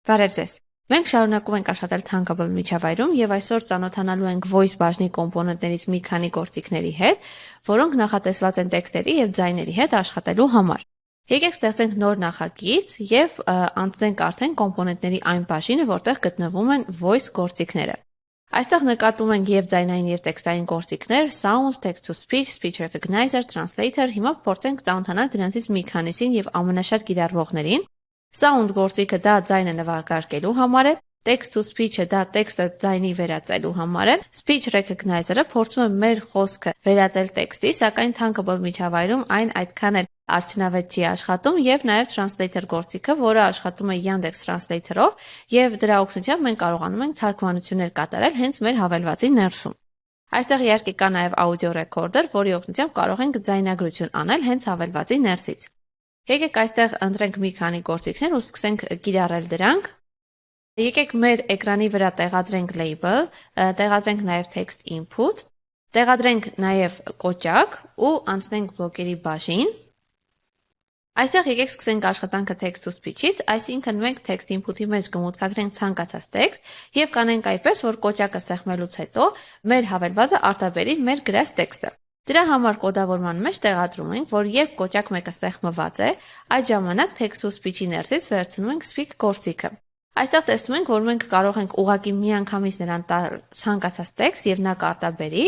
Բարև ձեզ։ Մենք շարունակում ենք աշխատել Thunkable միջավայրում եւ այսօր ծանոթանալու ենք voice բաժնի կոմպոնենտներից մի քանի գործիքների հետ, որոնք նախատեսված են տեքստերի եւ ձայների հետ աշխատելու համար։ Եկեք ստեղծենք նոր նախագիծ եւ անցնենք արդեն կոմպոնենտների այն բաժինը, որտեղ գտնվում են voice գործիքները։ Այստեղ նկատում ենք եւ ձայնային եւ տեքստային գործիքներ, sound, text to speech, speech recognizer, translator։ Հիմա փորձենք ծանոթանալ դրանցից մի քանիսին եւ ամենաշատ կիրառվողներին։ Sound գործիքը դա ձայնը նվագարկելու համար է, text to speech-ը դա տեքստը ձայնի վերածելու համար է, speech recognizer-ը փորձում է մեր խոսքը վերածել տեքստի, սակայն Thunkable միջավայրում այն այդքան էլ արդյունավետ չի աշխատում եւ նաեւ translator գործիքը, որը աշխատում է Yandex Translator-ով եւ դրա օգնությամբ մենք կարողանում ենք թարգմանություններ կատարել հենց մեր հավելվածի ներսում։ Այստեղ իհարկե կա նաեւ audio recorder, որի օգնությամբ կարող ենք ձայնագրություն անել հենց հավելվածի ներսից։ Եկեք այստեղ ընտրենք մի քանի գործիքներ ու սկսենք կիրառել դրանք։ Եկեք մեր էկրանի վրա տեղադրենք label, տեղադրենք նաև text input, տեղադրենք նաև կոճակ ու անցնենք բլոկերի բաժին։ Այստեղ եկեք սկսենք աշխատանքը text to speech-ից, այսինքն մենք text input-ի մեջ կմուտքագրենք ցանկացած տեքստ եւ կանենք այնպես, որ կոճակը սեղմելուց հետո մեր հավելվածը արտաբերի մեր գրած տեքստը։ Դրա համար կոդավորման մեջ տեղադրում ենք, որ երբ կոճակ մեկը սեղմված է, այդ ժամանակ text to speech-ի ներսից վերցնում ենք speak գործիքը։ Այստեղ տեսնում ենք, որ մենք կարող ենք ուղղակի միանգամից նրան տալ ցանկացած տեքստ եւ նա կարտաբերի,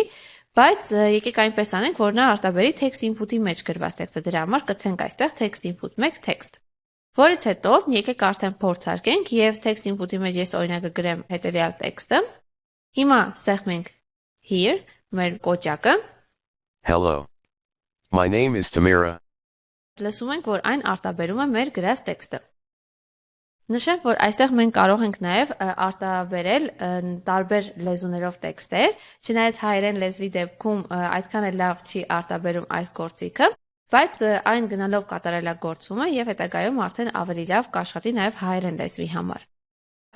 բայց եկեք այնպես անենք, որ նա արտաբերի text input-ի մեջ գրված տեքստը։ Դրա համար կցենք այստեղ text input 1 text։ Որից հետո եկեք արդեն փորձարկենք եւ text input-ի մեջ ես օրինակ կգրեմ հետեւյալ տեքստը։ Հիմա սեղմենք here մեր կոճակը։ Hello. My name is Tamira. Լսում ենք, որ այն արտաբերում է մեր գրած տեքստը։ Նշեմ, որ այստեղ մենք կարող ենք նաև արտաբերել տարբեր լեզուներով տեքստեր, չնայած հայերեն լեզվի դեպքում այդքան էլ լավ չի արտաբերում այս գործիքը, բայց այն գնալով կատարելագործվում է եւ հետագայում արդեն ավելի լավ կաշխատի նաև հայերեն լեզվի համար։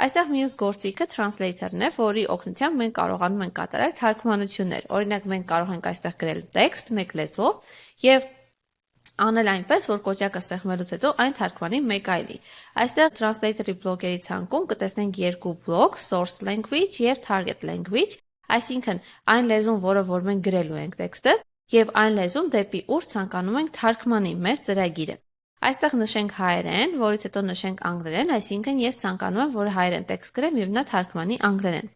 Այստեղ մյուս գործիքը translator-ն է, որի օգնությամբ մենք կարողանում ենք կատարել թարգմանություններ։ Օրինակ մենք կարող ենք այստեղ գրել տեքստ մեկ լեզվով եւ անել այնպես, որ կոճակը սեղմելուց հետո այն թարգմանի մեկ այլի։ Այստեղ translator-ի բլոկերի ցանկում կտեսնենք երկու բլոկ՝ source language եւ target language, այսինքն այն լեզուն, որը որ մենք գրելու ենք տեքստը, եւ այն լեզուն, դեպի ուր ցանկանում ենք թարգմանի մեր ծրագիրը։ Այստեղ նշենք հայերեն, որից հետո նշենք անգլերեն, այսինքն ես ցանկանում եմ, որ հայերեն տեքստ գրեմ եւ նա թարգմանի անգլերեն։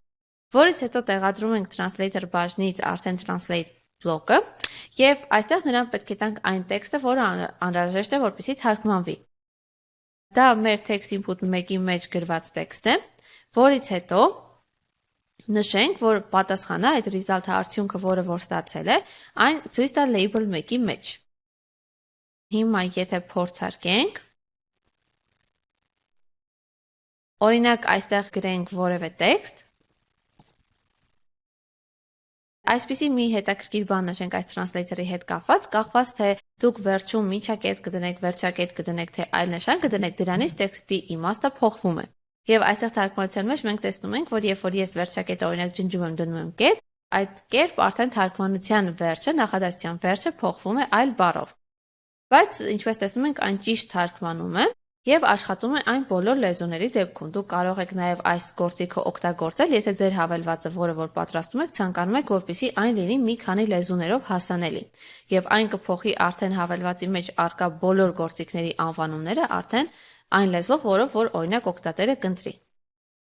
Որից հետո տեղադրում ենք translator բաժնից արդեն translate բլոկը եւ այստեղ նրան պետք է տանք այն տեքստը, որը անհրաժեշտ է, որպեսզի թարգմանվի։ Դա մեր text input 1-ի մեջ գրված տեքստ է, որից հետո նշենք, որ պատասխանը այդ result-ը արդյունքը, որը որ ստացել է, այն ցույց տա label 1-ի մեջ։ Հիմա եթե փորձարկենք, օրինակ այստեղ գրենք որևէ տեքստ, այսպիսի մի հետաքրքիր բան նշենք այս translator-ի հետ կախված թե դուք վերջում միջակետ կդնեք, վերջակետ կդնեք, թե այլ նշան կդնեք, դրանից տեքստի իմաստը փոխվում է։ Եվ այստեղ թարգմանության մեջ մենք տեսնում ենք, որ երբ որ ես վերջակետը օրինակ ջնջում եմ դնում եմ կետ, այդ կերպ արդեն թարգմանության վերջը, նախադասության վերջը փոխվում է այլ բառով։ Բայց ինչպես տեսնում ենք, այն ճիշտ թարգմանում է եւ աշխատում է այն բոլոր լեզուների դեպքում։ Դուք կարող եք նաեւ այս գործիքը օգտագործել, եթե ձեր հավելվածը, որը որ պատրաստում եք, ցանկանում եք, որպեսզի այն լինի մի քանի լեզուներով հասանելի։ Եվ այն կփոխի արդեն հավելվածի մեջ արկա բոլոր գործիքների անվանումները արդեն այն լեզվով, որը որ օրինակ օգտատերը կընտրի։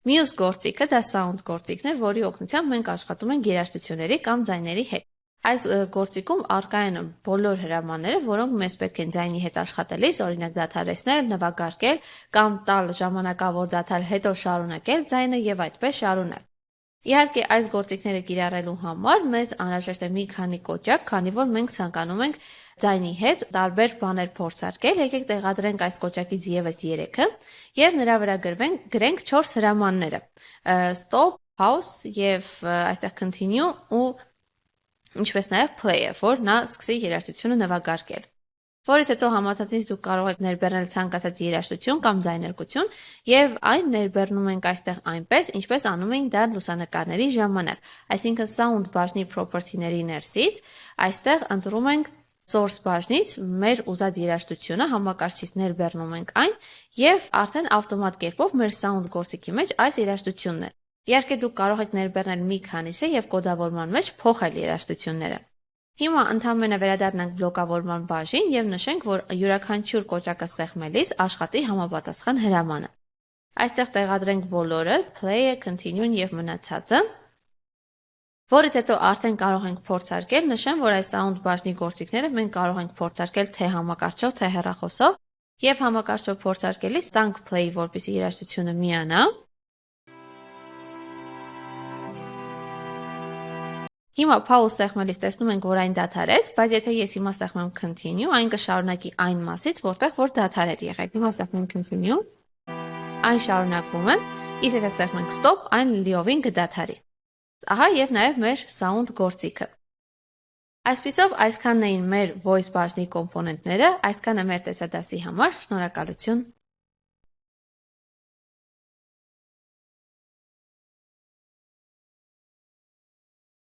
Մյուս գործիքը դա sound գործիքն է, որի օգնությամբ մենք աշխատում ենք երաժշտությունների կամ ձայների հետ։ Այս գործիքում արկա են բոլոր հրամանները, որոնք մեզ պետք են ձայնի հետ աշխատելիս, օրինակ դադարեցնել, նվագարկել կամ տալ ժամանակավոր դադար, հետո շարունակել ձայնը եւ այդպես շարունակ։ Իհարկե այս գործիքները կիրառելու համար մեզ անհրաժեշտ է մի քանի կոճակ, քանի որ մենք ցանկանում ենք ձայնի հետ տարբեր բաներ փորձարկել, եկեք տեղադրենք այս կոճակից եւս 3-ը եւ նրա վրա գրենք 4 հրամանները. stop, pause եւ այստեղ continue ու ինչպես նաեւ play-ը, որ նա սկսի երաժշտությունը նվագարկել։ Որից հետո համացածից դուք կարող եք ներբեռնել ցանկացած երաժշտություն կամ ձայնարկություն եւ այն ներբեռնում ենք այստեղ այնպես, ինչպես անում ենք դա լուսանկարների ժամանակ։ Այսինքն sound բաժնի property-ների ներսից այստեղ ընտրում ենք source բաժնից մեր ուզած երաժշտությունը համակարգչից ներբեռնում ենք այն եւ արդեն ավտոմատ կերպով մեր sound գործիքի մեջ այս երաժշտությունն է։ Իհարկե դուք կարող եք ներբեռնել մի քանիսը եւ կոդավորման մեջ փոխել երաժշտությունները։ Հիմա ընդհանրապես վերադառնանք բլոկավորման բաժին եւ նշենք, որ յուրաքանչյուր կոճակը սեղմելիս աշխատի համապատասխան հրամանը։ Այստեղ տեղադրենք բոլորը, play-ը, continue-ն եւ մնացածը։ Որից հետո արդեն կարող ենք փորձարկել, նշեմ, որ այս sound բաժնի գործիքները մենք կարող ենք փորձարկել թե համակարգչով, թե հեռախոսով, եւ համակարգչով փորձարկելիս տանք play, որպեսզի երաժշտությունը միանա։ Հիմա pause սեղմելիս տեսնում ենք, որ այն դադարեց, բայց եթե ես հիմա սեղմեմ continue, այն կշարունակի այն մասից, որտեղ որ դադար էր եղել։ Հիմա սեղմենք continue, այն շարունակվում է, իսկ եթե սեղմենք stop, այն լիովին կդադարի։ Ահա եւ նաեւ մեր sound գործիքը։ Այսպիսով այսքանն էին մեր voice բաժնի կոմպոնենտները, այսքանը մեր տեսադասի համար, շնորհակալություն։